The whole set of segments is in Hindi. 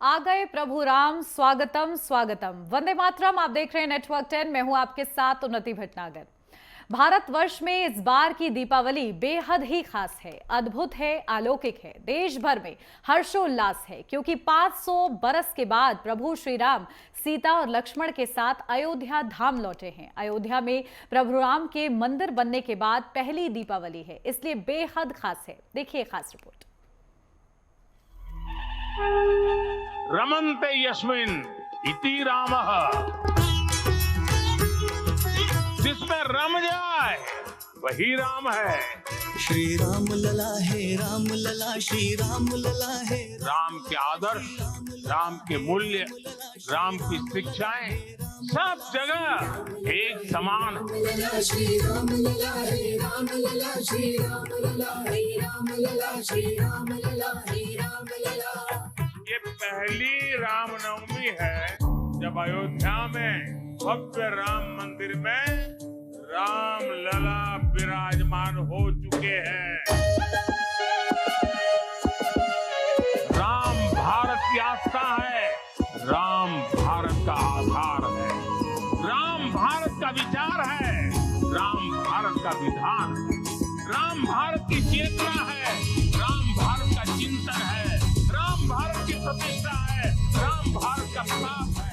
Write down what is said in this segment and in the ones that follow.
आ गए प्रभु राम, स्वागतम स्वागतम। वंदे मातरम। आप देख रहे हैं नेटवर्क 10। मैं हूं आपके साथ उन्नति भटनागर। भारतवर्ष में इस बार की दीपावली बेहद ही खास है, अद्भुत है, अलौकिक है। देश भर में हर्षोल्लास है क्योंकि 500 बरस के बाद प्रभु श्री राम सीता और लक्ष्मण के साथ अयोध्या धाम लौटे हैं। अयोध्या में प्रभु राम के मंदिर बनने के बाद पहली दीपावली है, इसलिए बेहद खास है। देखिए खास रिपोर्ट। रमन्ते यस्मिन् इति रामः, जिसमें रम जाए वही राम है। श्री राम लला है, राम लला, श्री राम लला है। राम के आदर्श, राम के मूल्य, राम की शिक्षाएं सब जगह एक समान है। श्री राम लला है, राम लला, श्री राम लला है, राम लला, श्री राम लला है, राम लला। ये पहली रामनवमी है जब अयोध्या में भव्य राम मंदिर में राम लला विराजमान हो चुके हैं। राम भारत की आस्था है, राम भारत का आधार है, राम भारत का विचार है, राम भारत का विधान है, राम भारत की चेतना है, राम भारत का चिंतन है, राम भारत की प्रतिष्ठा है, राम भारत का प्रताप है।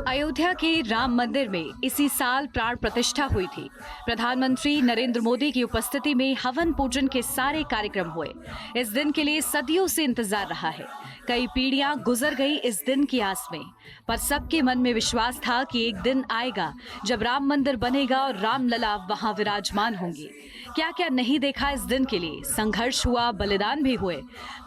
अयोध्या के राम मंदिर में इसी साल प्राण प्रतिष्ठा हुई थी। प्रधानमंत्री नरेंद्र मोदी की उपस्थिति में हवन पूजन के सारे कार्यक्रम हुए। इस दिन के लिए सदियों से इंतजार रहा है। कई पीढ़ियां गुजर गई इस दिन की आस में, पर सबके मन में विश्वास था कि एक दिन आएगा जब राम मंदिर बनेगा और रामलला वहां विराजमान होंगे। क्या क्या नहीं देखा इस दिन के लिए। संघर्ष हुआ, बलिदान भी हुए,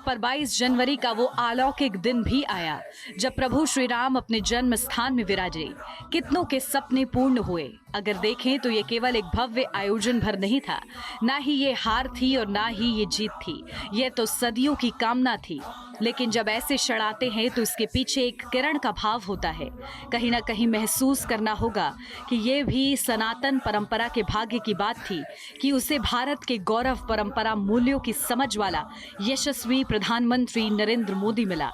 पर 22 जनवरी का वो अलौकिक दिन भी आया जब प्रभु श्री राम अपने जन्म स्थान में विराजे। कितनों के सपने पूर्ण हुए। अगर देखें तो ये केवल एक भव्य आयोजन भर नहीं था, ना ही ये हार थी और ना ही ये जीत थी। ये तो सदियों की कामना थी। लेकिन जब ऐसे क्षण आते हैं तो इसके पीछे एक किरण का भाव होता है। कहीं ना कहीं महसूस करना होगा कि ये भी सनातन परंपरा के भाग्य की बात थी कि उसे भारत के गौरव परंपरा मूल्यों की समझ वाला यशस्वी प्रधानमंत्री नरेंद्र मोदी मिला।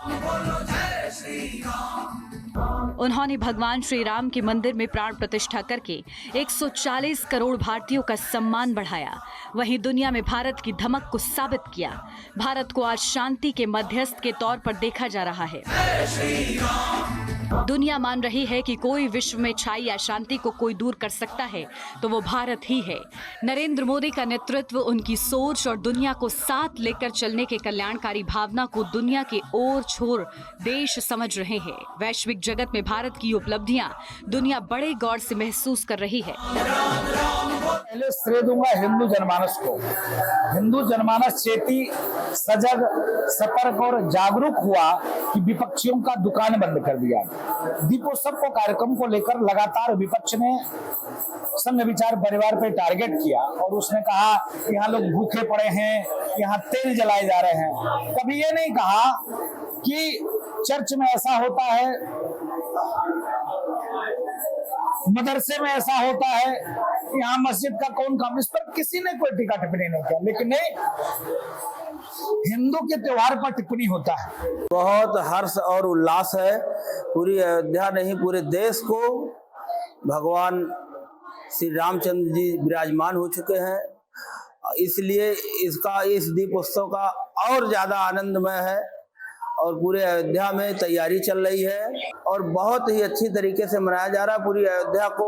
उन्होंने भगवान श्री राम के मंदिर में प्राण प्रतिष्ठा करके 140 करोड़ भारतीयों का सम्मान बढ़ाया। वहीं दुनिया में भारत की धमक को साबित किया। भारत को आज शांति के मध्यस्थ के तौर पर देखा जा रहा है। दुनिया मान रही है कि कोई विश्व में छाई अशांति को कोई दूर कर सकता है तो वो भारत ही है। नरेंद्र मोदी का नेतृत्व, उनकी सोच और दुनिया को साथ लेकर चलने के कल्याणकारी भावना को दुनिया के ओर छोर देश समझ रहे हैं। वैश्विक जगत में भारत की उपलब्धियां दुनिया बड़े गौर से महसूस कर रही है। पहले श्रेय दूंगा हिंदू जनमानस को। हिंदू जनमानस चेती, सजग, सतर्क और जागरूक हुआ कि विपक्षियों का दुकान बंद कर दिया। दीपोत्सव को कार्यक्रम को लेकर लगातार विपक्ष ने संघ विचार परिवार पे टारगेट किया और उसने कहा यहाँ लोग भूखे पड़े हैं, यहाँ तेल जलाए जा रहे हैं। कभी ये नहीं कहा कि चर्च में ऐसा होता है, मदरसे में ऐसा होता है, यहाँ मस्जिद का कौन काम। इस पर किसी ने कोई टीका टिप्पणी नहीं किया। लेकिन नहीं, हिंदू के त्योहार पर टिप्पणी होता है। बहुत हर्ष और उल्लास है। पूरी अयोध्या नहीं, पूरे देश को भगवान श्री रामचंद्र जी विराजमान हो चुके हैं। इसलिए इस दीपोत्सव का और ज्यादा आनंदमय है और पूरे अयोध्या में तैयारी चल रही है और बहुत ही अच्छी तरीके से मनाया जा रहा है। पूरी अयोध्या को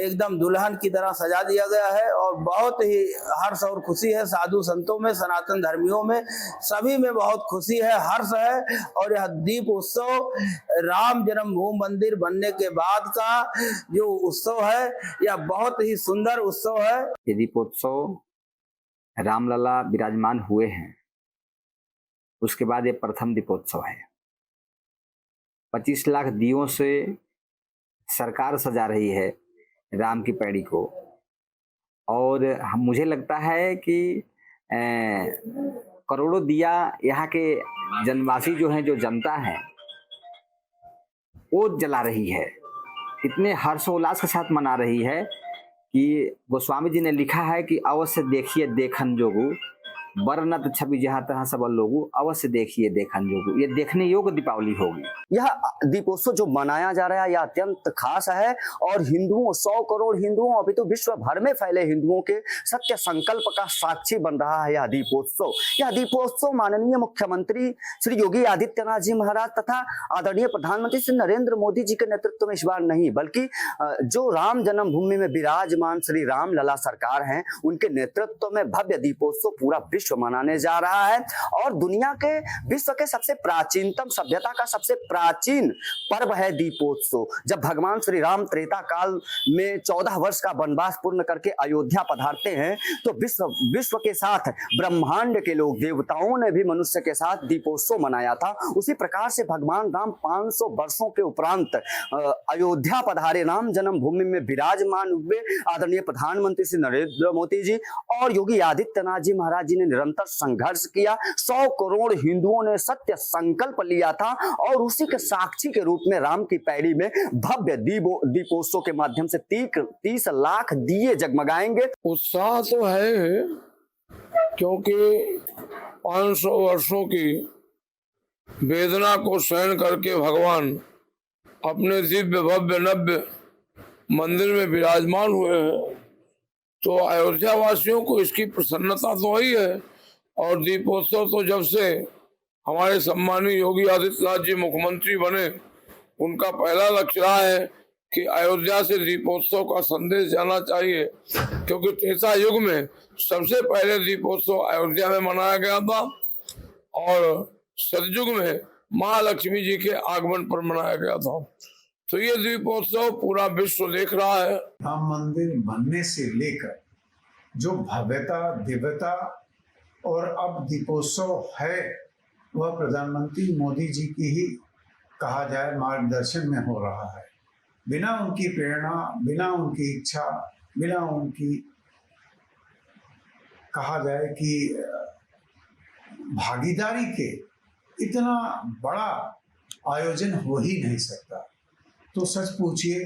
एकदम दुल्हन की तरह सजा दिया गया है और बहुत ही हर्ष और खुशी है। साधु संतों में, सनातन धर्मियों में, सभी में बहुत खुशी है, हर्ष है। और यह दीप उत्सव राम जन्मभूमि मंदिर बनने के बाद का जो उत्सव है, यह बहुत ही सुंदर उत्सव है। ये दीपोत्सव रामलला विराजमान हुए हैं, उसके बाद ये प्रथम दीपोत्सव है। 25 लाख दियों से सरकार सजा रही है राम की पैड़ी को और मुझे लगता है कि करोड़ों दिया यहाँ के जनवासी जो हैं, जो जनता है, वो जला रही है। इतने हर्षोल्लास के साथ मना रही है कि गोस्वामी जी ने लिखा है कि अवश्य देखिए देखन जोगु वर्णत छवि जहाँ तहाँ सब लोगों अवश्य देखिए, देखन योग्य, ये देखने योग्य दीपावली होगी। यह दीपोत्सव जो मनाया जा रहा है यह अत्यंत खास है और हिंदुओं 100 करोड़ हिंदुओं अभी तो विश्व भर में फैले हिंदुओं के सत्य संकल्प का साक्षी बन रहा है यह दीपोत्सव। यह दीपोत्सव माननीय मुख्यमंत्री श्री योगी आदित्यनाथ जी महाराज तथा आदरणीय प्रधानमंत्री श्री नरेंद्र मोदी जी के नेतृत्व में इस बार नहीं बल्कि जो राम जन्मभूमि में विराजमान श्री राम लला सरकार हैं उनके नेतृत्व में भव्य दीपोत्सव पूरा विश्व मनाने जा रहा है। और दुनिया के विश्व के सबसे प्राचीनतम सभ्यता का सबसे प्राचीन पर्व है दीपोत्सव। जब भगवान श्री राम त्रेता काल में 14 वर्ष का वनवास पूर्ण करके अयोध्या पधारते हैं तो विश्व के साथ ब्रह्मांड के लोग देवताओं ने भी मनुष्य के साथ दीपोत्सव मनाया था। उसी प्रकार से भगवान राम 500 वर्षों के उपरांत अयोध्या पधारे, राम जन्मभूमि में विराजमान हुए। आदरणीय प्रधानमंत्री श्री नरेंद्र मोदी जी और योगी आदित्यनाथ जी महाराज जी ने निरंतर संघर्ष किया। 100 करोड़ हिंदुओं ने सत्य संकल्प लिया था और उसी के साक्षी के रूप में राम की पैड़ी में भव्य दीपोत्सव के माध्यम से 30 लाख दिए जगमगाएंगे। उत्साह तो है क्योंकि 500 वर्षों की वेदना को सहन करके भगवान अपने दिव्य भव्य नव्य मंदिर में विराजमान हुए हैं तो अयोध्या वासियों को इसकी प्रसन्नता तो ही है। और दीपोत्सव तो जब से हमारे सम्मानीय योगी आदित्यनाथ जी मुख्यमंत्री बने उनका पहला लक्ष्य रहा है कि अयोध्या से दीपोत्सव का संदेश जाना चाहिए, क्योंकि त्रेता युग में सबसे पहले दीपोत्सव अयोध्या में मनाया गया था और सतयुग में महालक्ष्मी जी के आगमन पर मनाया गया था। तो ये दीपोत्सव पूरा विश्व देख रहा है। राम मंदिर बनने से लेकर जो भव्यता दिव्यता और अब दीपोत्सव है वह प्रधानमंत्री मोदी जी की ही कहा जाए मार्गदर्शन में हो रहा है। बिना उनकी प्रेरणा, बिना उनकी इच्छा, बिना उनकी कहा जाए कि भागीदारी के इतना बड़ा आयोजन हो ही नहीं सकता। तो सच पूछिए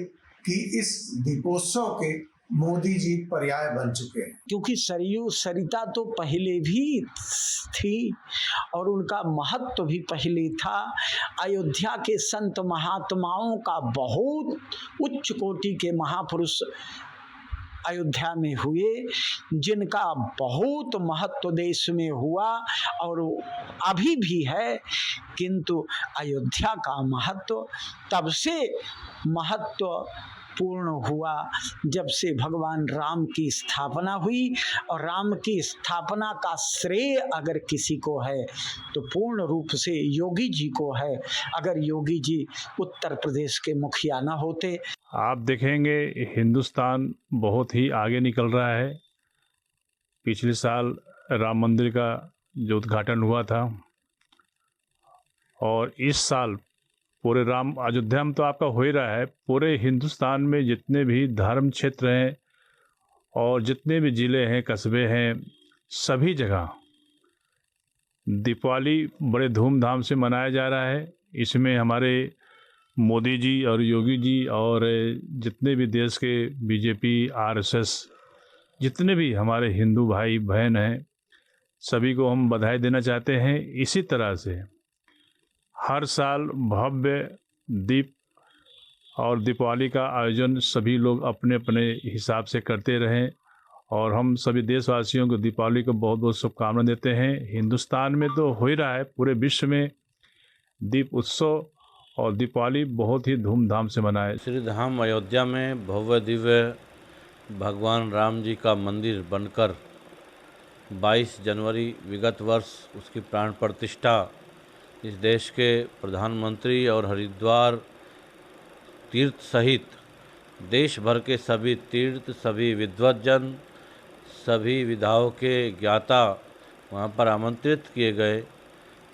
कि इस दीपोत्सव के मोदी जी पर्याय बन चुके हैं, क्योंकि सरयू सरिता तो पहले भी थी और उनका महत्व भी पहले था। अयोध्या के संत महात्माओं का बहुत उच्च कोटि के महापुरुष अयोध्या में हुए जिनका बहुत महत्व देश में हुआ और अभी भी है, किंतु अयोध्या का महत्व तब से महत्व पूर्ण हुआ जब से भगवान राम की स्थापना हुई। और राम की स्थापना का श्रेय अगर किसी को है तो पूर्ण रूप से योगी जी को है। अगर योगी जी उत्तर प्रदेश के मुखिया न होते। आप देखेंगे हिंदुस्तान बहुत ही आगे निकल रहा है। पिछले साल राम मंदिर का जो उद्घाटन हुआ था और इस साल पूरे राम अयोध्या में तो आपका हो ही रहा है। पूरे हिंदुस्तान में जितने भी धर्म क्षेत्र हैं और जितने भी ज़िले हैं, कस्बे हैं, सभी जगह दीपावली बड़े धूमधाम से मनाया जा रहा है। इसमें हमारे मोदी जी और योगी जी और जितने भी देश के बीजेपी, आरएसएस, जितने भी हमारे हिंदू भाई बहन हैं, सभी को हम बधाई देना चाहते हैं। इसी तरह से हर साल भव्य दीप और दीपावली का आयोजन सभी लोग अपने अपने हिसाब से करते रहें और हम सभी देशवासियों को दीपावली को बहुत बहुत शुभकामनाएं देते हैं। हिंदुस्तान में तो हो ही रहा है, पूरे विश्व में दीप उत्सव और दीपावली बहुत ही धूमधाम से मनाए। श्री धाम अयोध्या में भव्य दिव्य भगवान राम जी का मंदिर बनकर 22 जनवरी विगत वर्ष उसकी प्राण प्रतिष्ठा इस देश के प्रधानमंत्री और हरिद्वार तीर्थ सहित देश भर के सभी तीर्थ, सभी विद्वज्जन, सभी विधाओं के ज्ञाता वहाँ पर आमंत्रित किए गए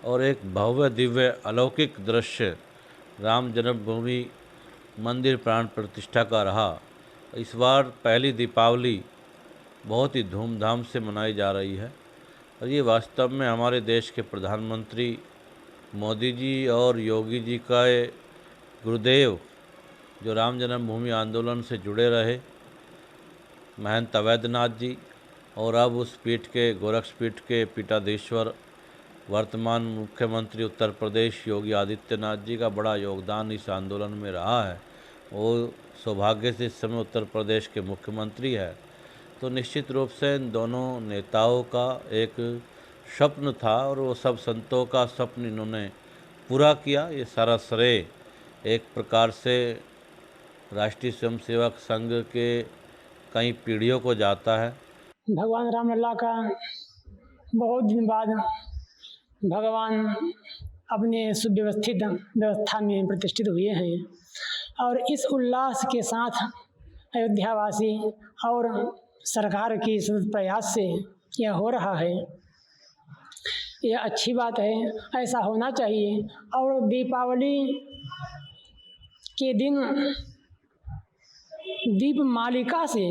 और एक भव्य दिव्य अलौकिक दृश्य राम जन्मभूमि मंदिर प्राण प्रतिष्ठा का रहा। इस बार पहली दीपावली बहुत ही धूमधाम से मनाई जा रही है और ये वास्तव में हमारे देश के प्रधानमंत्री मोदी जी और योगी जी का गुरुदेव जो राम जन्मभूमि आंदोलन से जुड़े रहे, महंत अवैधनाथ जी और अब उस पीठ के गोरक्षपीठ के पीठाधीश्वर वर्तमान मुख्यमंत्री उत्तर प्रदेश योगी आदित्यनाथ जी का बड़ा योगदान इस आंदोलन में रहा है। वो सौभाग्य से इस समय उत्तर प्रदेश के मुख्यमंत्री है। तो निश्चित रूप से इन दोनों नेताओं का एक स्वप्न था और वो सब संतों का स्वप्न इन्होंने पूरा किया। ये सारा श्रेय एक प्रकार से राष्ट्रीय स्वयंसेवक संघ के कई पीढ़ियों को जाता है। भगवान रामलला का बहुत दिन बाद भगवान अपने सुव्यवस्थित व्यवस्था में प्रतिष्ठित हुए हैं और इस उल्लास के साथ अयोध्यावासी और सरकार की सतत प्रयास से यह हो रहा है। यह अच्छी बात है, ऐसा होना चाहिए। और दीपावली के दिन दीप मालिका से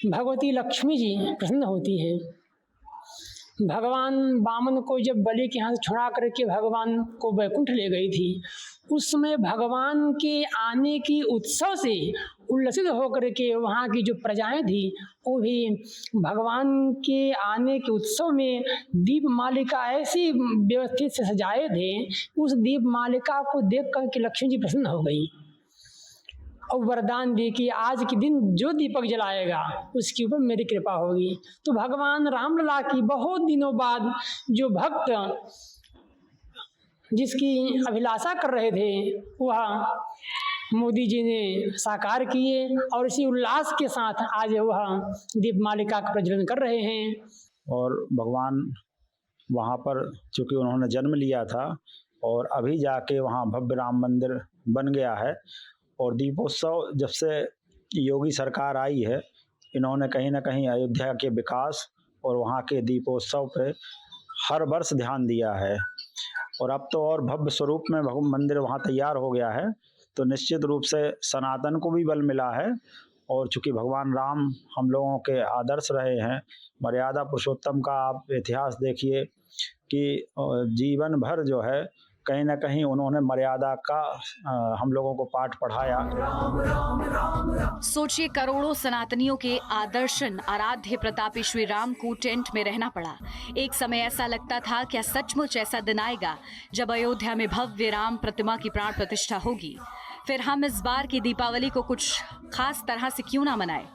भगवती लक्ष्मी जी प्रसन्न होती है। भगवान वामन को जब बलि के हाथ छुड़ा करके भगवान को वैकुंठ ले गई थी, उस समय भगवान के आने की उत्सव से उल्लसित होकर के वहाँ की जो प्रजाएं थी वो भी भगवान के आने के उत्सव में दीप मालिका ऐसी व्यवस्थित से सजाए थे। उस दीप मालिका को देख कर के लक्ष्मी जी प्रसन्न हो गई और वरदान दी कि आज के दिन जो दीपक जलाएगा उसके ऊपर मेरी कृपा होगी। तो भगवान रामलला की बहुत दिनों बाद जो भक्त जिसकी अभिलाषा कर रहे थे वह मोदी जी ने साकार किए और इसी उल्लास के साथ आज वह दीप मालिका का प्रज्वलन कर रहे हैं। और भगवान वहाँ पर चूँकि उन्होंने जन्म लिया था और अभी जाके वहाँ भव्य राम मंदिर बन गया है। और दीपोत्सव जब से योगी सरकार आई है, इन्होंने कहीं ना कहीं अयोध्या के विकास और वहाँ के दीपोत्सव पे हर वर्ष ध्यान दिया है। और अब तो और भव्य स्वरूप में मंदिर वहाँ तैयार हो गया है, तो निश्चित रूप से सनातन को भी बल मिला है। और चूँकि भगवान राम हम लोगों के आदर्श रहे हैं, मर्यादा पुरुषोत्तम का आप इतिहास देखिए कि जीवन भर जो है कहीं ना कहीं उन्होंने मर्यादा का हम लोगों को पाठ पढ़ाया। सोचिए, करोड़ों सनातनियों के आदर्शन आराध्य प्रतापी श्री राम को टेंट में रहना पड़ा। एक समय ऐसा लगता था क्या सचमुच ऐसा दिन आएगा जब अयोध्या में भव्य राम प्रतिमा की प्राण प्रतिष्ठा होगी। फिर हम इस बार की दीपावली को कुछ खास तरह से क्यों ना मनाएं।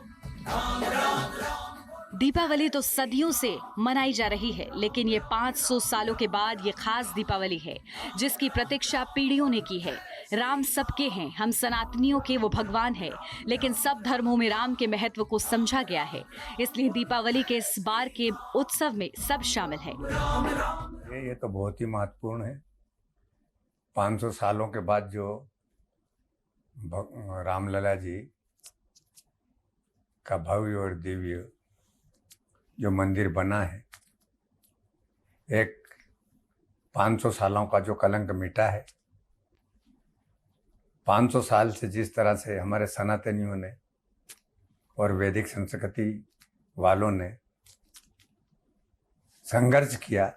दीपावली तो सदियों से मनाई जा रही है, लेकिन ये 500 सालों के बाद ये खास दीपावली है जिसकी प्रतीक्षा पीढ़ियों ने की है। राम सबके हैं, हम सनातनियों के वो भगवान है, लेकिन सब धर्मों में राम के महत्व को समझा गया है। इसलिए दीपावली के इस बार के उत्सव में सब शामिल है। ये तो बहुत ही महत्वपूर्ण है। 500 सालों के बाद जो रामलला जी का भव्य और दिव्य जो मंदिर बना है, एक 500 सालों का जो कलंक मिटा है। 500 साल से जिस तरह से हमारे सनातनियों ने और वैदिक संस्कृति वालों ने संघर्ष किया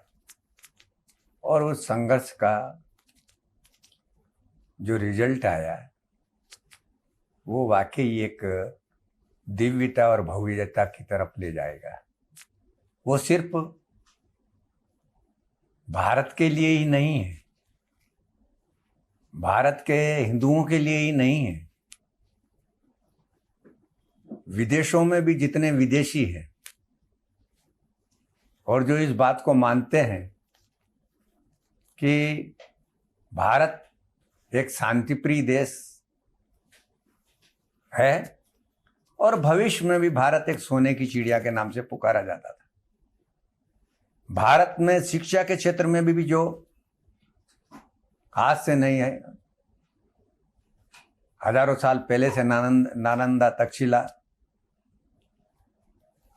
और उस संघर्ष का जो रिजल्ट आया वो वाकई एक दिव्यता और भव्यता की तरफ ले जाएगा। वो सिर्फ भारत के लिए ही नहीं है, भारत के हिंदुओं के लिए ही नहीं है, विदेशों में भी जितने विदेशी हैं और जो इस बात को मानते हैं कि भारत एक शांतिप्रिय देश है और भविष्य में भी भारत एक सोने की चिड़िया के नाम से पुकारा जाता था। भारत में शिक्षा के क्षेत्र में भी जो आज से नहीं है, हजारों साल पहले से नालंदा, तक्षशिला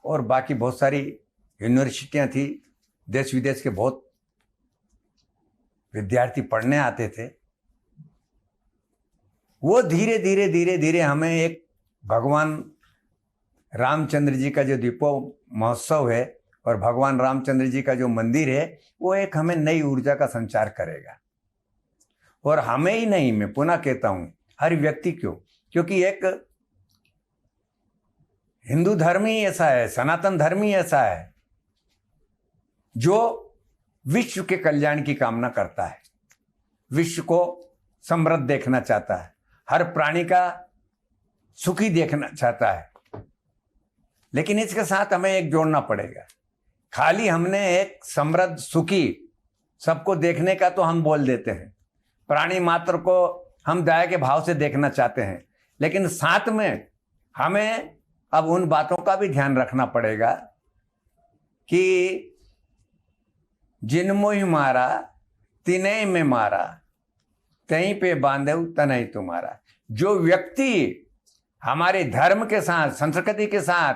और बाकी बहुत सारी यूनिवर्सिटियां थी। देश विदेश के बहुत विद्यार्थी पढ़ने आते थे। वो धीरे धीरे धीरे धीरे हमें एक भगवान रामचंद्र जी का जो दीपो महोत्सव है और भगवान रामचंद्र जी का जो मंदिर है वो एक हमें नई ऊर्जा का संचार करेगा। और हमें ही नहीं, मैं पुनः कहता हूं हर व्यक्ति को, क्योंकि एक हिंदू धर्म ही ऐसा है, सनातन धर्म ही ऐसा है जो विश्व के कल्याण की कामना करता है, विश्व को समृद्ध देखना चाहता है, हर प्राणी का सुखी देखना चाहता है। लेकिन इसके साथ हमें एक जोड़ना पड़ेगा। खाली हमने एक समृद्ध सुखी सबको देखने का तो हम बोल देते हैं, प्राणी मात्र को हम दया के भाव से देखना चाहते हैं, लेकिन साथ में हमें अब उन बातों का भी ध्यान रखना पड़ेगा कि जिनमो ही मारा तिनय में मारा, तहीं पे बांधे तनय तुम्हारा। जो व्यक्ति हमारे धर्म के साथ, संस्कृति के साथ,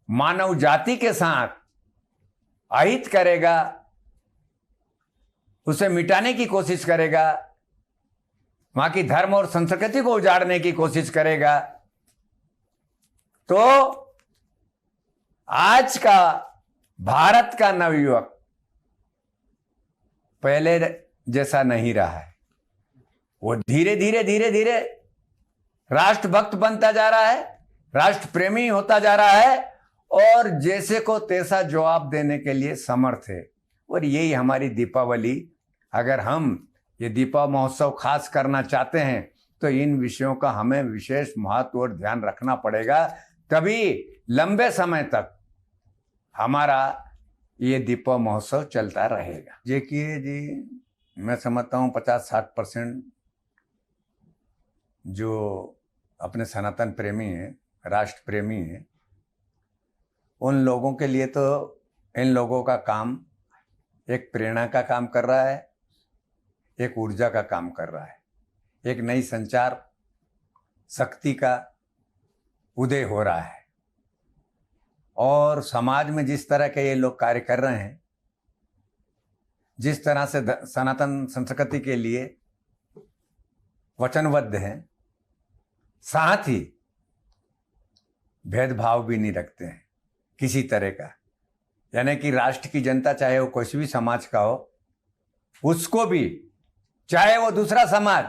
मानव जाति के साथ अहित करेगा, उसे मिटाने की कोशिश करेगा, वहां की धर्म और संस्कृति को उजाड़ने की कोशिश करेगा, तो आज का भारत का नवयुवक पहले जैसा नहीं रहा है। वो धीरे धीरे राष्ट्रभक्त बनता जा रहा है, राष्ट्र प्रेमी होता जा रहा है और जैसे को तैसा जवाब देने के लिए समर्थ है। और यही हमारी दीपावली, अगर हम ये दीपा महोत्सव खास करना चाहते हैं तो इन विषयों का हमें विशेष महत्व और ध्यान रखना पड़ेगा, तभी लंबे समय तक हमारा ये दीपा महोत्सव चलता रहेगा। देखिए जी, मैं समझता हूँ 50-60% जो अपने सनातन प्रेमी हैं, राष्ट्र प्रेमी हैं, उन लोगों के लिए तो इन लोगों का काम एक प्रेरणा का काम कर रहा है, एक ऊर्जा का काम कर रहा है, एक नई संचार शक्ति का उदय हो रहा है। और समाज में जिस तरह के ये लोग कार्य कर रहे हैं, जिस तरह से सनातन संस्कृति के लिए वचनबद्ध हैं, साथ ही भेदभाव भी नहीं रखते हैं किसी तरह का। यानी कि राष्ट्र की जनता, चाहे वो कोई भी समाज का हो, उसको भी, चाहे वो दूसरा समाज,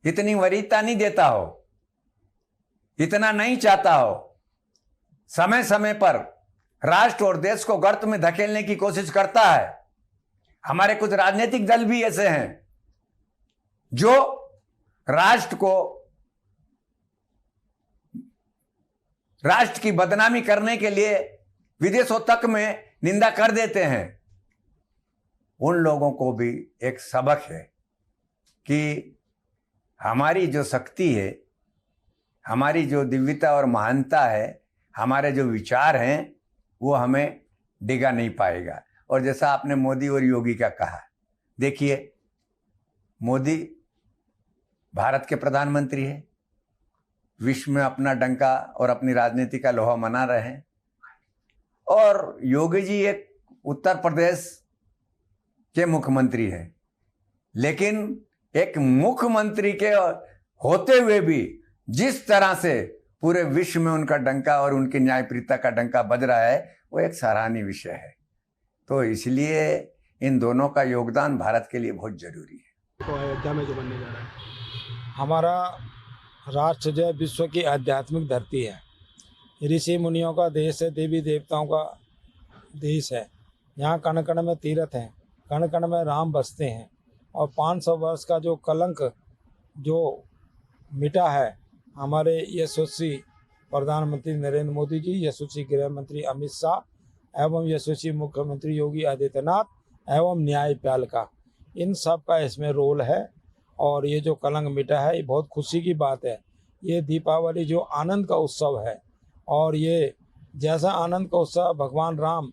इतनी वरीयता नहीं देता हो, इतना नहीं चाहता हो। समय समय पर राष्ट्र और देश को गर्त में धकेलने की कोशिश करता है। हमारे कुछ राजनीतिक दल भी ऐसे हैं जो राष्ट्र को, राष्ट्र की बदनामी करने के लिए विदेशों तक में निंदा कर देते हैं। उन लोगों को भी एक सबक है कि हमारी जो शक्ति है, हमारी जो दिव्यता और महानता है, हमारे जो विचार हैं, वो हमें डिगा नहीं पाएगा। और जैसा आपने मोदी और योगी का कहा, देखिए मोदी भारत के प्रधानमंत्री है, विश्व में अपना डंका और अपनी राजनीति का लोहा मना रहे हैं, और योगी जी एक उत्तर प्रदेश के मुख्यमंत्री हैं। लेकिन एक मुख्यमंत्री के होते हुए भी जिस तरह से पूरे विश्व में उनका डंका और उनकी न्यायप्रियता का डंका बज रहा है, वो एक सराहनीय विषय है। तो इसलिए इन दोनों का योगदान भारत के लिए बहुत जरूरी है। तो अयोध्या में जो बनने जा रहा है, हमारा राष्ट्र जो है विश्व की आध्यात्मिक धरती है, ऋषि मुनियों का देश है, देवी देवताओं का देश है। यहाँ कण कण में तीर्थ हैं, कण कण में राम बसते हैं। और 500 वर्ष का जो कलंक जो मिटा है, हमारे यशस्वी प्रधानमंत्री नरेंद्र मोदी जी, यशस्वी गृह मंत्री अमित शाह एवं यशस्वी मुख्यमंत्री योगी आदित्यनाथ एवं न्यायपाल का, इन सब का इसमें रोल है। और ये जो कलंक मिटा है, ये बहुत खुशी की बात है। ये दीपावली जो आनंद का उत्सव है, और ये जैसा आनंद का उत्सव भगवान राम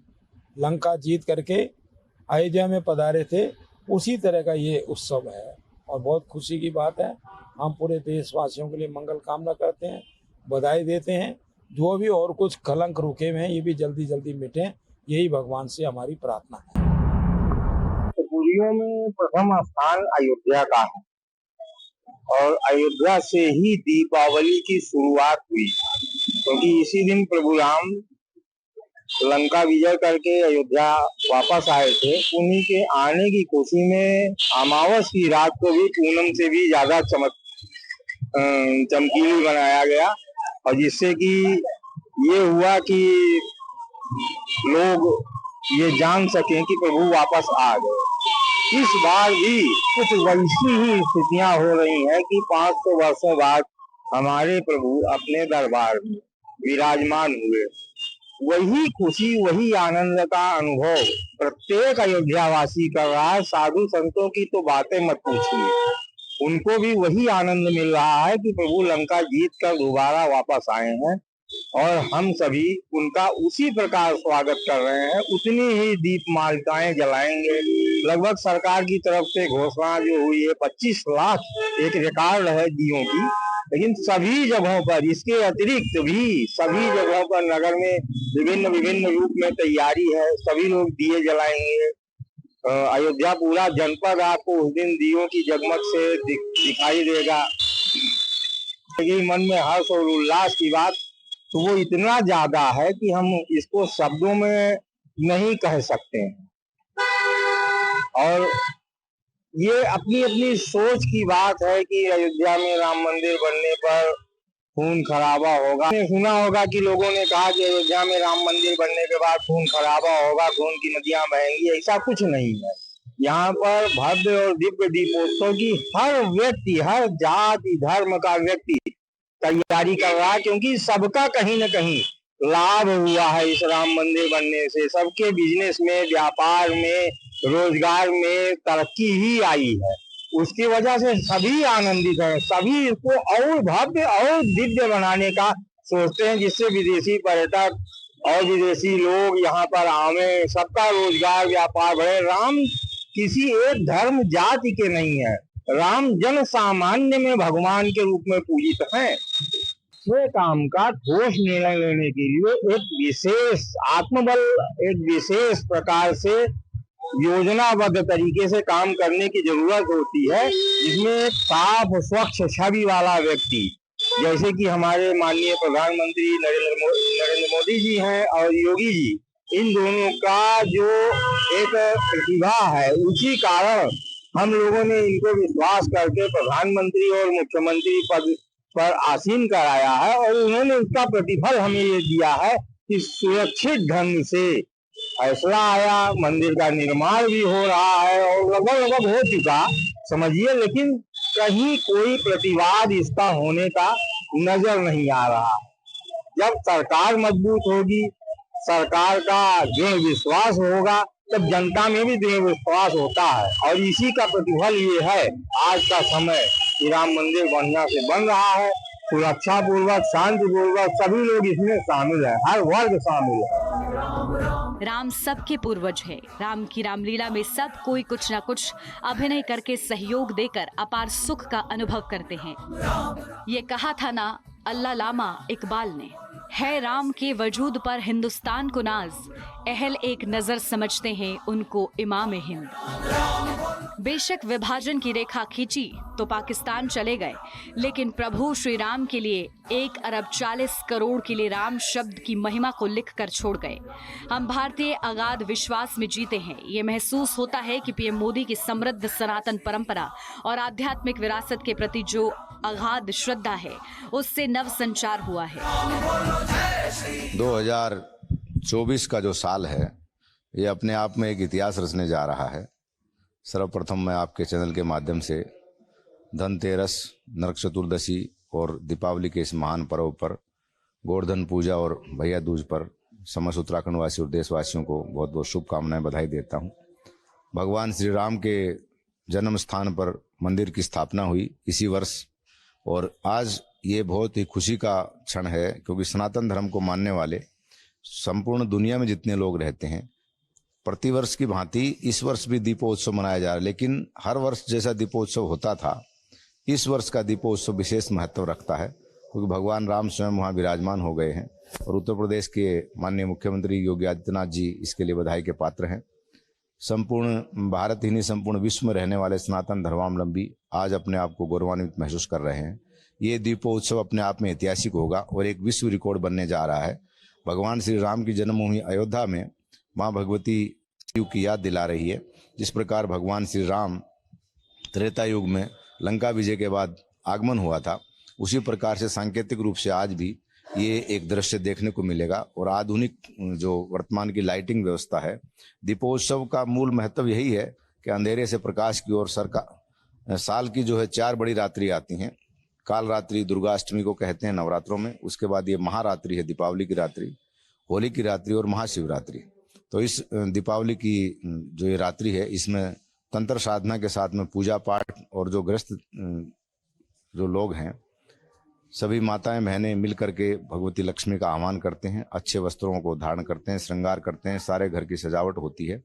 लंका जीत करके अयोध्या में पधारे थे, उसी तरह का ये उत्सव है और बहुत खुशी की बात है। हम पूरे देशवासियों के लिए मंगल कामना करते हैं, बधाई देते हैं। जो भी और कुछ कलंक रुके हुए हैं, ये भी जल्दी जल्दी मिटें, यही भगवान से हमारी प्रार्थना है। पुरियों में प्रथम स्थान अयोध्या का है और अयोध्या से ही दीपावली की शुरुआत हुई, क्योंकि इसी दिन प्रभु राम लंका विजय करके अयोध्या वापस आए थे। उन्हीं के आने की खुशी में अमावस की रात को भी पूनम से भी ज्यादा चमकीली बनाया गया और जिससे कि ये हुआ कि लोग ये जान सकें कि प्रभु वापस आ गए। इस बार भी कुछ वैसी ही स्थितियां हो रही हैं कि 500 वर्षों बाद हमारे प्रभु अपने दरबार में विराजमान हुए। वही खुशी, वही आनंद का अनुभव प्रत्येक अयोध्यावासी कर रहा है। साधु संतों की तो बातें मत पूछिए, उनको भी वही आनंद मिल रहा है कि प्रभु लंका जीत कर दोबारा वापस आए हैं और हम सभी उनका उसी प्रकार स्वागत कर रहे हैं। उतनी ही दीप मालिकाएं जलाएंगे। लगभग सरकार की तरफ से घोषणा जो हुई है 25 लाख एक रिकॉर्ड है दियों की, लेकिन सभी जगहों पर इसके अतिरिक्त भी सभी जगहों पर नगर में विभिन्न विभिन्न रूप में तैयारी है। सभी लोग दिए जलाएंगे। अयोध्या पूरा जनपद आपको उस दिन दियों की जगमग से दिखाई देगा। मन में हर्ष और उल्लास की बात तो वो इतना ज्यादा है कि हम इसको शब्दों में नहीं कह सकते हैं। और ये अपनी अपनी सोच की बात है कि अयोध्या में राम मंदिर बनने पर खून खराबा होगा। सुना होगा कि लोगों ने कहा कि अयोध्या में राम मंदिर बनने के बाद खून खराबा होगा, खून की नदियां बहेंगी। ऐसा कुछ नहीं है। यहाँ पर भव्य और दिव्य दीपोत्सव की हर व्यक्ति, हर जाति धर्म का व्यक्ति तैयारी कर रहा है, क्योंकि सबका कहीं न कहीं लाभ हुआ है इस राम मंदिर बनने से। सबके बिजनेस में, व्यापार में, रोजगार में तरक्की ही आई है। उसकी वजह से सभी आनंदित हैं। सभी इसको और भव्य और दिव्य बनाने का सोचते हैं, जिससे विदेशी पर्यटक और विदेशी लोग यहाँ पर आवे, सबका रोजगार व्यापार बढ़े। राम किसी एक धर्म जाति के नहीं है। राम जन सामान्य में भगवान के रूप में पूजित हैं। स्वयं काम का ठोस निर्णय लेने के लिए एक विशेष आत्मबल, एक विशेष प्रकार से योजनाबद्ध तरीके से काम करने की जरूरत होती है, जिसमें एक साफ स्वच्छ छवि वाला व्यक्ति, जैसे कि हमारे माननीय प्रधानमंत्री नरेंद्र मोदी जी हैं और योगी जी, इन दोनों का जो एक प्रतिभा है, उसी कारण हम लोगों ने इनको विश्वास करके प्रधानमंत्री और मुख्यमंत्री पद पर आसीन कराया है। और उन्होंने उसका प्रतिफल हमें ये दिया है कि सुरक्षित ढंग से फैसला आया, मंदिर का निर्माण भी हो रहा है और लगभग हो चुका समझिए, लेकिन कहीं कोई प्रतिवाद इसका होने का नजर नहीं आ रहा। जब सरकार मजबूत होगी, सरकार का दृढ़ विश्वास होगा, तब जनता में भी दृढ़ विश्वास होता है। और इसी का प्रतिफल ये है आज का समय कि राम मंदिर बढ़िया से बन रहा है, सुरक्षा पूर्वक, शांति पूर्वक, सभी लोग इसमें शामिल है, हर वर्ग शामिल है। राम सबके पूर्वज है। राम की रामलीला में सब कोई कुछ न कुछ अभिनय करके सहयोग देकर अपार सुख का अनुभव करते हैं। ये कहा था ना अल्लामा इकबाल ने, है राम के वजूद पर हिंदुस्तान को नाज, अहल एक नजर समझते हैं उनको इमाम हिंद। बेशक विभाजन की रेखा खींची तो पाकिस्तान चले गए, लेकिन प्रभु श्री राम के लिए 1 अरब 40 करोड़ के लिए राम शब्द की महिमा को लिख कर छोड़ गए। हम भारतीय अगाध विश्वास में जीते हैं। ये महसूस होता है कि पीएम मोदी की समृद्ध सनातन परंपरा और आध्यात्मिक विरासत के प्रति जो अगाध श्रद्धा है, उससे नव संचार हुआ है। 2024 का जो साल है, ये अपने आप में एक इतिहास रचने जा रहा है। सर्वप्रथम मैं आपके चैनल के माध्यम से धनतेरस, नरक चतुर्दशी और दीपावली के इस महान पर्व पर, गोवर्धन पूजा और भैया दूज पर समस्त उत्तराखंड वासी और देशवासियों को बहुत बहुत शुभकामनाएं, बधाई देता हूं। भगवान श्री राम के जन्म स्थान पर मंदिर की स्थापना हुई इसी वर्ष, और आज ये बहुत ही खुशी का क्षण है, क्योंकि सनातन धर्म को मानने वाले संपूर्ण दुनिया में जितने लोग रहते हैं, प्रतिवर्ष की भांति इस वर्ष भी दीपोत्सव मनाया जा रहा है। लेकिन हर वर्ष जैसा दीपोत्सव होता था, इस वर्ष का दीपोत्सव विशेष महत्व रखता है, क्योंकि भगवान राम स्वयं वहाँ विराजमान हो गए हैं। और उत्तर प्रदेश के माननीय मुख्यमंत्री योगी आदित्यनाथ जी इसके लिए बधाई के पात्र हैं। संपूर्ण भारत ही नहीं, संपूर्ण विश्व में रहने वाले सनातन धर्मावलंबी आज अपने आप को गौरवान्वित महसूस कर रहे हैं। ये दीपोत्सव अपने आप में ऐतिहासिक होगा और एक विश्व रिकॉर्ड बनने जा रहा है। भगवान श्री राम की जन्मभूमि अयोध्या में माँ भगवती युग की याद दिला रही है। जिस प्रकार भगवान श्री राम त्रेता युग में लंका विजय के बाद आगमन हुआ था, उसी प्रकार से सांकेतिक रूप से आज भी ये एक दृश्य देखने को मिलेगा। और आधुनिक जो वर्तमान की लाइटिंग व्यवस्था है, दीपोत्सव का मूल महत्व यही है कि अंधेरे से प्रकाश की ओर साल की जो है 4 बड़ी रात्रि आती हैं। काल रात्रि दुर्गाष्टमी को कहते हैं नवरात्रों में, उसके बाद ये महारात्रि है, दीपावली की रात्रि, होली की रात्रि और महाशिवरात्रि। तो इस दीपावली की जो ये रात्रि है, इसमें तंत्र साधना के साथ में पूजा पाठ और जो गृहस्थ जो लोग हैं, सभी माताएं बहनें मिल करके भगवती लक्ष्मी का आह्वान करते हैं, अच्छे वस्त्रों को धारण करते हैं, श्रृंगार करते हैं, सारे घर की सजावट होती है।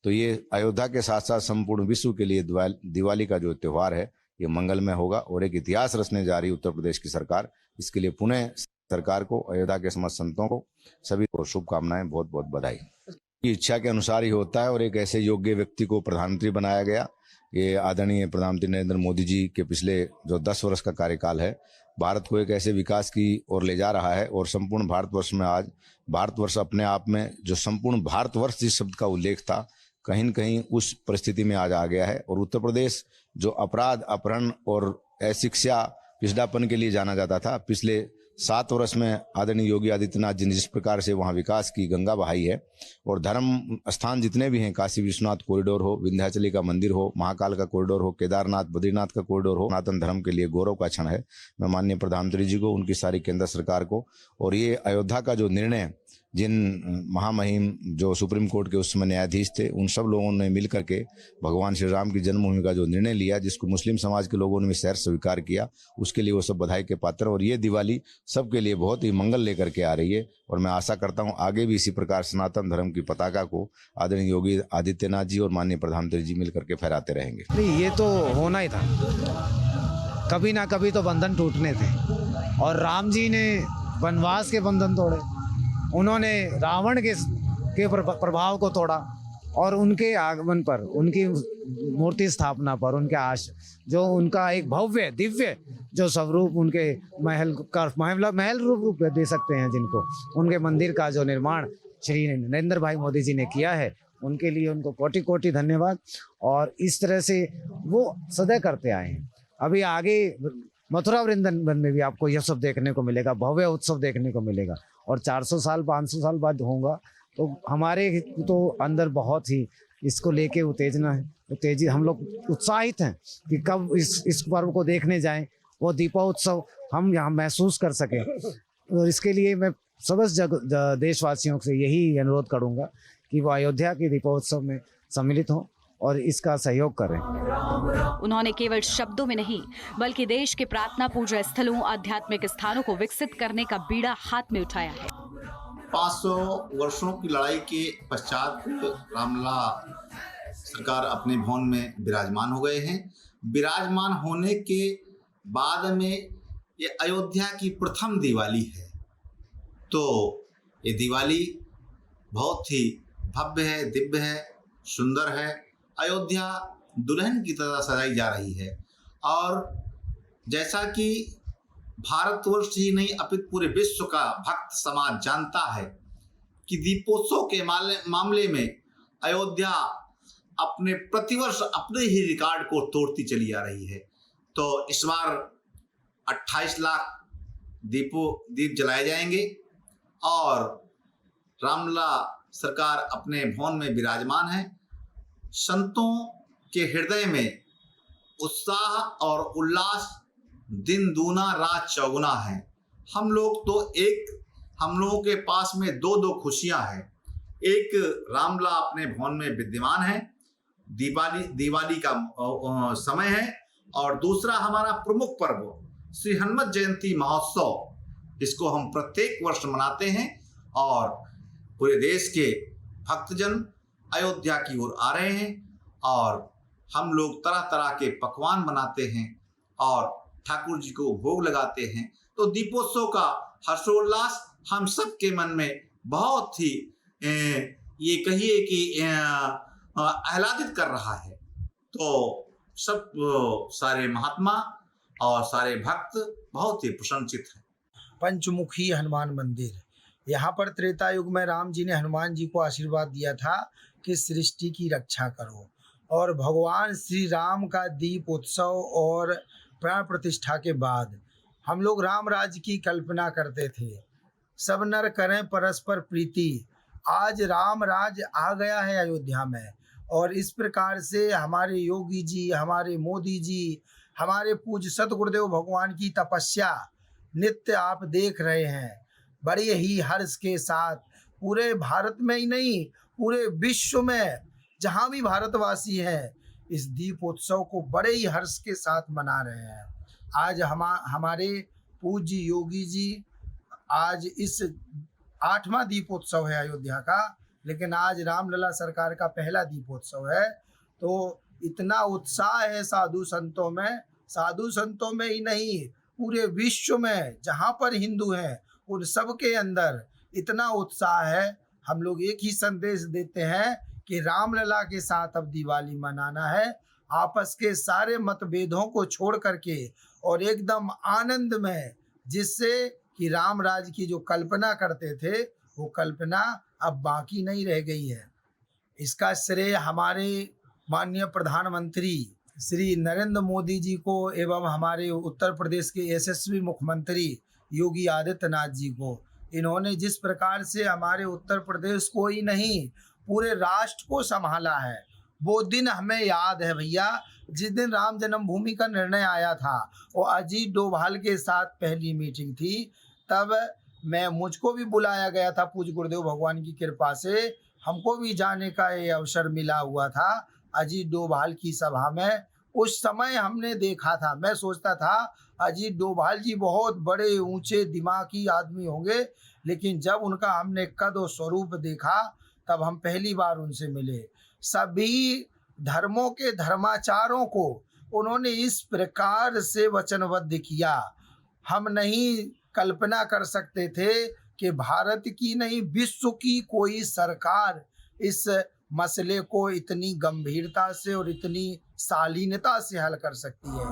तो ये अयोध्या के साथ साथ संपूर्ण विश्व के लिए दिवाली का जो त्यौहार है ये मंगलमय होगा और एक इतिहास रचने जा रही उत्तर प्रदेश की सरकार। इसके लिए पुनः सरकार को, अयोध्या के समस्त संतों को, सभी को शुभकामनाएं, बहुत बहुत बधाई। की इच्छा के अनुसार ही होता है और एक ऐसे योग्य व्यक्ति को प्रधानमंत्री बनाया गया। ये आदरणीय प्रधानमंत्री नरेंद्र मोदी जी के पिछले जो 10 वर्ष का कार्यकाल है, भारत को एक ऐसे विकास की ओर ले जा रहा है। और संपूर्ण भारतवर्ष में आज भारतवर्ष अपने आप में जो संपूर्ण भारतवर्ष जिस शब्द का उल्लेख था, कहीं न कहीं उस परिस्थिति में आज आ गया है। और उत्तर प्रदेश जो अपराध, अपहरण और अशिक्षा, पिछड़ापन के लिए जाना जाता था, पिछले 7 वर्ष में आदरणीय योगी आदित्यनाथ जी ने जिस प्रकार से वहाँ विकास की गंगा बहाई है और धर्म स्थान जितने भी हैं, काशी विश्वनाथ कॉरिडोर हो, विंध्याचली का मंदिर हो, महाकाल का कॉरिडोर हो, केदारनाथ बद्रीनाथ का कॉरिडोर हो, सनातन धर्म के लिए गौरव का क्षण है। मैं माननीय प्रधानमंत्री जी को, उनकी सारी केंद्र सरकार को और ये अयोध्या का जो निर्णय, जिन महामहिम जो सुप्रीम कोर्ट के उस समय न्यायाधीश थे, उन सब लोगों ने मिल करके भगवान श्री राम की जन्मभूमि का जो निर्णय लिया, जिसको मुस्लिम समाज के लोगों ने भी सहर्ष स्वीकार किया, उसके लिए वो सब बधाई के पात्र। और ये दिवाली सबके लिए बहुत ही मंगल लेकर के आ रही है और मैं आशा करता हूँ आगे भी इसी प्रकार सनातन धर्म की पताका को आदरणीय योगी आदित्यनाथ जी और माननीय प्रधानमंत्री जी मिल करके फहराते रहेंगे। नहीं, ये तो होना ही था, कभी ना कभी तो बंधन टूटने थे। और राम जी ने वनवास के बंधन तोड़े, उन्होंने रावण के प्रभाव को तोड़ा और उनके आगमन पर, उनकी मूर्ति स्थापना पर, उनके जो उनका एक भव्य दिव्य जो स्वरूप, उनके महल रूप दे सकते हैं जिनको, उनके मंदिर का जो निर्माण श्री नरेंद्र भाई मोदी जी ने किया है, उनके लिए उनको कोटि कोटि धन्यवाद। और इस तरह से वो सदैव करते आए हैं। अभी आगे मथुरा वृंदावन में भी आपको यह सब देखने को मिलेगा, भव्य उत्सव देखने को मिलेगा। और 400 साल 500 साल बाद होगा तो हमारे तो अंदर बहुत ही इसको लेके उत्तेजना है, तेजी, हम लोग उत्साहित हैं कि कब इस पर्व को देखने जाएं, वो दीपोत्सव हम यहाँ महसूस कर सकें। और इसके लिए मैं समस्त देशवासियों से यही अनुरोध करूँगा कि वो अयोध्या के दीपोत्सव में सम्मिलित हों और इसका सहयोग करें। उन्होंने केवल शब्दों में नहीं बल्कि देश के प्रार्थना पूजा स्थलों, आध्यात्मिक स्थानों को विकसित करने का बीड़ा हाथ में उठाया है। 500 वर्षों की लड़ाई के पश्चात रामलला सरकार अपने भवन में विराजमान हो गए हैं। विराजमान होने के बाद में ये अयोध्या की प्रथम दिवाली है, तो ये दिवाली बहुत ही भव्य है, दिव्य है, सुंदर है। अयोध्या दुल्हन की तरह सजाई जा रही है और जैसा कि भारतवर्ष ही नहीं अपितु पूरे विश्व का भक्त समाज जानता है कि दीपोत्सव के मामले में अयोध्या अपने प्रतिवर्ष अपने ही रिकॉर्ड को तोड़ती चली आ रही है। तो इस बार 28 लाख दीप जलाए जाएंगे और रामलला सरकार अपने भवन में विराजमान है। संतों के हृदय में उत्साह और उल्लास दिन दूना रात चौगुना है। हम लोगों के पास में दो खुशियां हैं। एक, रामलला अपने भवन में विद्यमान है, दिवाली का समय है, और दूसरा हमारा प्रमुख पर्व श्री हनुमत जयंती महोत्सव, जिसको हम प्रत्येक वर्ष मनाते हैं और पूरे देश के भक्तजन अयोध्या की ओर आ रहे हैं और हम लोग तरह तरह के पकवान बनाते हैं और ठाकुर जी को भोग लगाते हैं। तो दीपोत्सव का हर्षोल्लास हम सब के मन में बहुत ही ये कहिए कि आह्लादित कर रहा है। तो सब सारे महात्मा और सारे भक्त बहुत ही प्रसन्नचित हैं। पंचमुखी हनुमान मंदिर, यहाँ पर त्रेता युग में राम जी ने हनुमान जी को आशीर्वाद दिया था कि सृष्टि की रक्षा करो, और भगवान श्री राम का दीप उत्सव और प्राण प्रतिष्ठा के बाद हम लोग राम राज्य की कल्पना करते थे सब नर करें परस्पर प्रीति। आज राम राज आ गया है अयोध्या में, और इस प्रकार से हमारे योगी जी, हमारे मोदी जी, हमारे पूज्य सतगुरुदेव भगवान की तपस्या नित्य आप देख रहे हैं। बड़े ही हर्ष के साथ पूरे भारत में ही नहीं, पूरे विश्व में जहाँ भी भारतवासी हैं, इस दीपोत्सव को बड़े ही हर्ष के साथ मना रहे हैं। आज हमारे पूज्य योगी जी, आज इस 8वां दीपोत्सव है अयोध्या का, लेकिन आज रामलला सरकार का पहला दीपोत्सव है। तो इतना उत्साह है साधु संतों में ही नहीं, पूरे विश्व में जहाँ पर हिंदू हैं उन सब के अंदर इतना उत्साह है। हम लोग एक ही संदेश देते हैं कि रामलला के साथ अब दिवाली मनाना है, आपस के सारे मतभेदों को छोड़ करके, और एकदम आनंद में, जिससे कि राम राज की जो कल्पना करते थे वो कल्पना अब बाकी नहीं रह गई है। इसका श्रेय हमारे माननीय प्रधानमंत्री श्री नरेंद्र मोदी जी को एवं हमारे उत्तर प्रदेश के यशस्वी मुख्यमंत्री योगी आदित्यनाथ जी को। इन्होंने जिस प्रकार से हमारे उत्तर प्रदेश को ही नहीं पूरे राष्ट्र को संभाला है, वो दिन हमें याद है भैया। जिस दिन राम जन्मभूमि का निर्णय आया था, वो अजीत डोभाल के साथ पहली मीटिंग थी, तब मुझको भी बुलाया गया था। पूज्य गुरुदेव भगवान की कृपा से हमको भी जाने का ये अवसर मिला हुआ था अजीत डोभाल की सभा में। उस समय हमने देखा था, मैं सोचता था अजीत डोभाल जी बहुत बड़े ऊंचे दिमागी आदमी होंगे, लेकिन जब उनका हमने कद और स्वरूप देखा तब हम पहली बार उनसे मिले। सभी धर्मों के धर्माचारों को उन्होंने इस प्रकार से वचनबद्ध किया। हम नहीं कल्पना कर सकते थे कि भारत की नहीं, विश्व की कोई सरकार इस मसले को इतनी गंभीरता से और इतनी शालीनता से हल कर सकती है।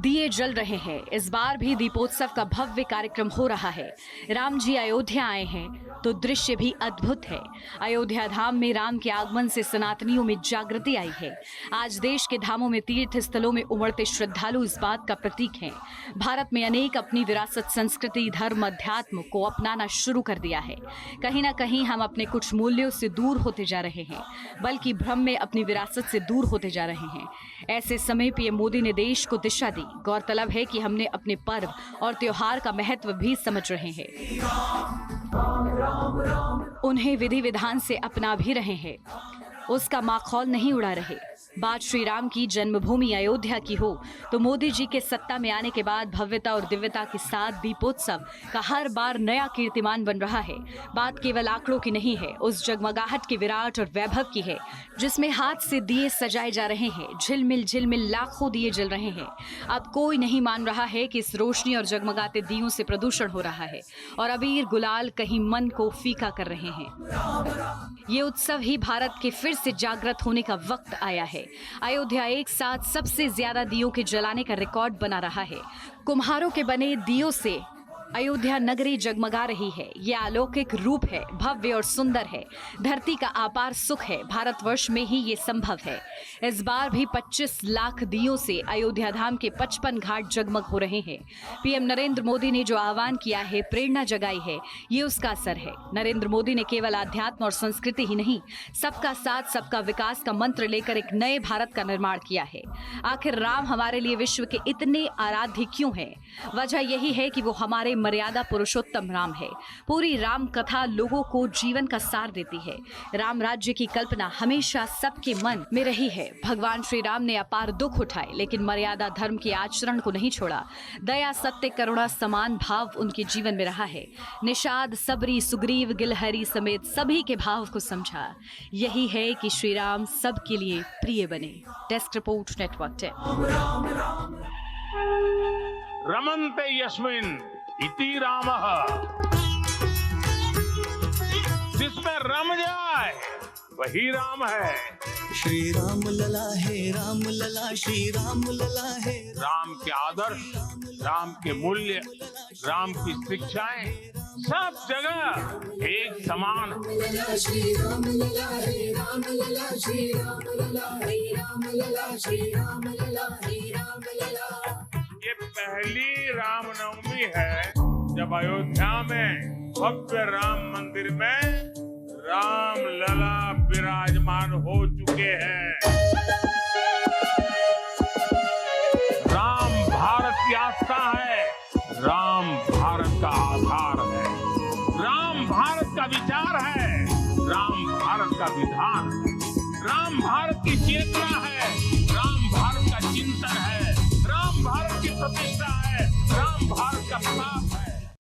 दिए जल रहे हैं। इस बार भी दीपोत्सव का भव्य कार्यक्रम हो रहा है। राम जी अयोध्या आए हैं तो दृश्य भी अद्भुत है। अयोध्या धाम में राम के आगमन से सनातनियों में जागृति आई है। आज देश के धामों में, तीर्थ स्थलों में उमड़ते श्रद्धालु इस बात का प्रतीक हैं। भारत में अनेक अपनी विरासत, संस्कृति, धर्म, अध्यात्म को अपनाना शुरू कर दिया है। कहीं ना कहीं हम अपने कुछ मूल्यों से दूर होते जा रहे हैं, बल्कि भ्रम में अपनी विरासत से दूर होते जा रहे हैं। ऐसे समय पीएम मोदी ने देश को दिशा दी। गौरतलब है कि हमने अपने पर्व और त्योहार का महत्व भी समझ रहे हैं, उन्हें विधि विधान से अपना भी रहे हैं, उसका माखौल नहीं उड़ा रहे। बात श्री राम की जन्मभूमि अयोध्या की हो तो मोदी जी के सत्ता में आने के बाद भव्यता और दिव्यता के साथ दीपोत्सव का हर बार नया कीर्तिमान बन रहा है। बात केवल आंकड़ों की नहीं है, उस जगमगाहट की विराट और वैभव की है जिसमें हाथ से दिए सजाए जा रहे हैं, झिलमिल झिलमिल लाखों दिए जल रहे हैं। अब कोई नहीं मान रहा है कि इस रोशनी और जगमगाते दियों से प्रदूषण हो रहा है और अबीर गुलाल कहीं मन को फीका कर रहे हैं। ये उत्सव ही भारत के फिर से जागृत होने का वक्त आया है। अयोध्या एक साथ सबसे ज्यादा दियों के जलाने का रिकॉर्ड बना रहा है। कुम्हारों के बने दियों से अयोध्या नगरी जगमगा रही है। ये अलौकिक रूप है, भव्य और सुंदर है, धरती का अपार सुख है। भारतवर्ष में ही ये संभव है। इस बार भी 25 लाख दियों से अयोध्या धाम के 55 घाट जगमग हो रहे हैं। पीएम नरेंद्र मोदी ने जो आह्वान किया है, प्रेरणा जगाई है, ये उसका असर है। नरेंद्र मोदी ने केवल आध्यात्म और संस्कृति ही नहीं, सबका साथ सबका विकास का मंत्र लेकर एक नए भारत का निर्माण किया है। आखिर राम हमारे लिए विश्व के इतने आराध्य क्यों हैं? वजह यही है कि वो हमारे मर्यादा पुरुषोत्तम राम है। पूरी राम कथा लोगों को जीवन का सार देती है। राम राज्य की कल्पना हमेशा सबके मन में रही है। भगवान श्री राम ने अपार दुख उठाए, लेकिन मर्यादा धर्म के आचरण को नहीं छोड़ा। दया, सत्य, करुणा समान भाव उनके जीवन में रहा है। निषाद, सबरी, सुग्रीव, गिलहरी समेत सभी के भाव को समझा। यही है कि श्री राम सबके लिए प्रिय बने। Desk report, network 10। रमन्ते यस्मिन् इति रामः, जिसमें रम जाए वही राम है। श्री राम लला है, राम लला, श्री राम लला है। राम के आदर्श, राम के मूल्य, राम की शिक्षाएं सब जगह एक समान है। श्री राम लला है, राम लला, श्री राम लला है, राम लला, श्री राम लला है, राम लला। ये पहली रामनवमी है जब अयोध्या में भव्य राम मंदिर में राम लला विराजमान हो चुके हैं। राम भारत की आस्था है, राम भारत का आधार है, राम भारत का विचार है, राम भारत का विधान है, राम भारत की चेतना है, राम